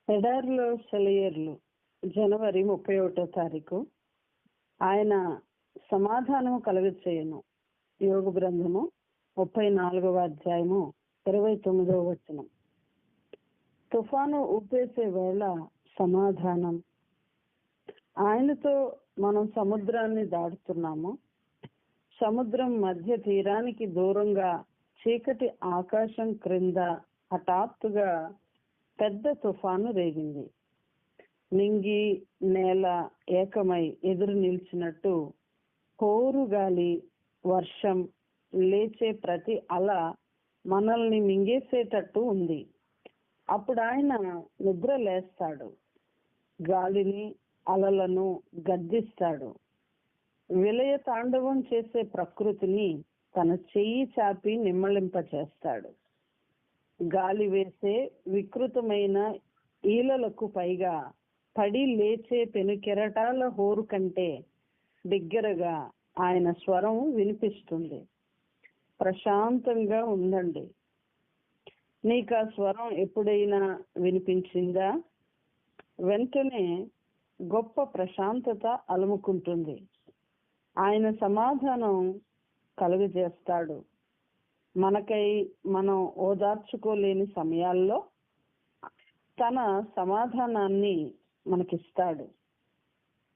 ఎడారిలో సెలయేర్లు జనవరి 31వ తారీఖు. ఆయన సమాధానము కలుగచేయును. యోగ గ్రంథము 34వ అధ్యాయము 29వ వచనం. తుఫాను ఊపేసే వేళ సమాధానం. ఆయనతో మనం సముద్రాన్ని దాటుతున్నాము. సముద్రం మధ్య తీరానికి దూరంగా చీకటి ఆకాశం క్రింద హఠాత్తుగా పెద్ద తుఫాను రేగింది. నింగి నేల ఏకమై ఎదురు నిలిచినట్టు హోరు గాలి, వర్షం, లేచే ప్రతి అల మనల్ని మింగేసేటట్టు ఉంది. అప్పుడు ఆయన నిద్ర లేస్తాడు, గాలిని అలలను గద్దిస్తాడు. విలయ తాండవం చేసే ప్రకృతిని తన చెయ్యి చాపి నిమ్మళింపచేస్తాడు. గాలి వేసే వికృతమైన ఈలలకు పైగా పడి లేచే పెనుకెరటాల హోరు కంటే బిగ్గరగా ఆయన స్వరం వినిపిస్తుంది. ప్రశాంతంగా ఉండండి. నీకు ఆ స్వరం ఎప్పుడైనా వినిపించిందా? వెంటనే గొప్ప ప్రశాంతత అలుముకుంటుంది. ఆయన సమాధానం కలుగజేస్తాడు. మనకై మనం ఓదార్చుకోలేని సమయాల్లో తన సమాధానాన్ని మనకిస్తాడు.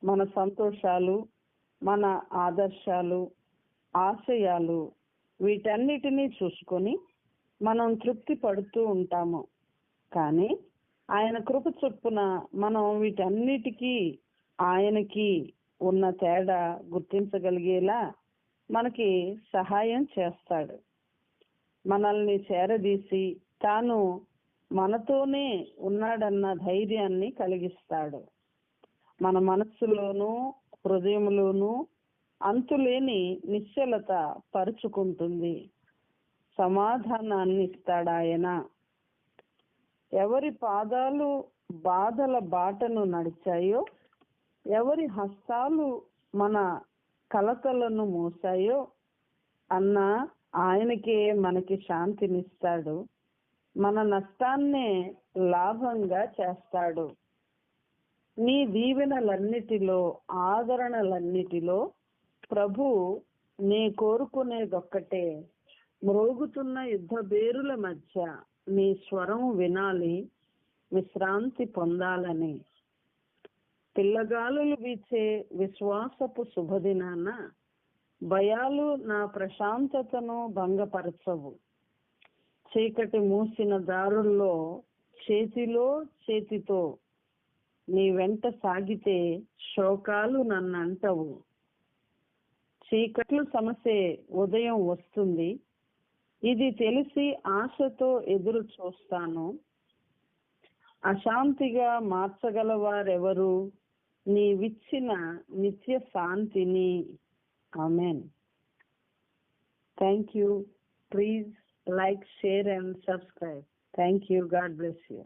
మన సంతోషాలు, మన ఆదర్శాలు, ఆశయాలు వీటన్నిటినీ చూసుకొని మనం తృప్తి పడుతూ ఉంటాము. కానీ ఆయన కృప చొప్పున మనం వీటన్నిటికీ ఆయనకి ఉన్న తేడా గుర్తించగలిగేలా మనకి సహాయం చేస్తాడు. మనల్ని చేరదీసి తాను మనతోనే ఉన్నాడన్న ధైర్యాన్ని కలిగిస్తాడు. మన మనస్సులోనూ హృదయంలోనూ అంతులేని నిశ్చలత పరుచుకుంటుంది. సమాధానాన్ని ఇస్తాడాయన. ఎవరి పాదాలు బాధల బాటను నడిచాయో, ఎవరి హస్తాలు మన కలతలను మోసాయో అన్న ఆయనకే మనకి శాంతినిస్తాడు. మన నష్టాన్నే లాభంగా చేస్తాడు. నీ దీవెనలన్నిటిలో, ఆదరణలన్నిటిలో ప్రభు నీ కోరుకునేదొక్కటే, మ్రోగుతున్న యుద్ధ బేరుల మధ్య నీ స్వరం వినాలి, విశ్రాంతి పొందాలని. పిల్లగాలులు వీచే విశ్వాసపు శుభదినాన భయాలు నా ప్రశాంతతను భంగపరచవు. చీకటి మూసిన దారుల్లో చేతితో నీ వెంట సాగితే శోకాలు నన్నంటవు. చీకట్లు సమసే ఉదయం వస్తుంది, ఇది తెలిసి ఆశతో ఎదురు చూస్తాను. అశాంతిగా మార్చగలవారెవరు నీవిచ్చిన నిత్య శాంతిని. Amen. Thank you. Please like, share and subscribe. Thank you. God bless you.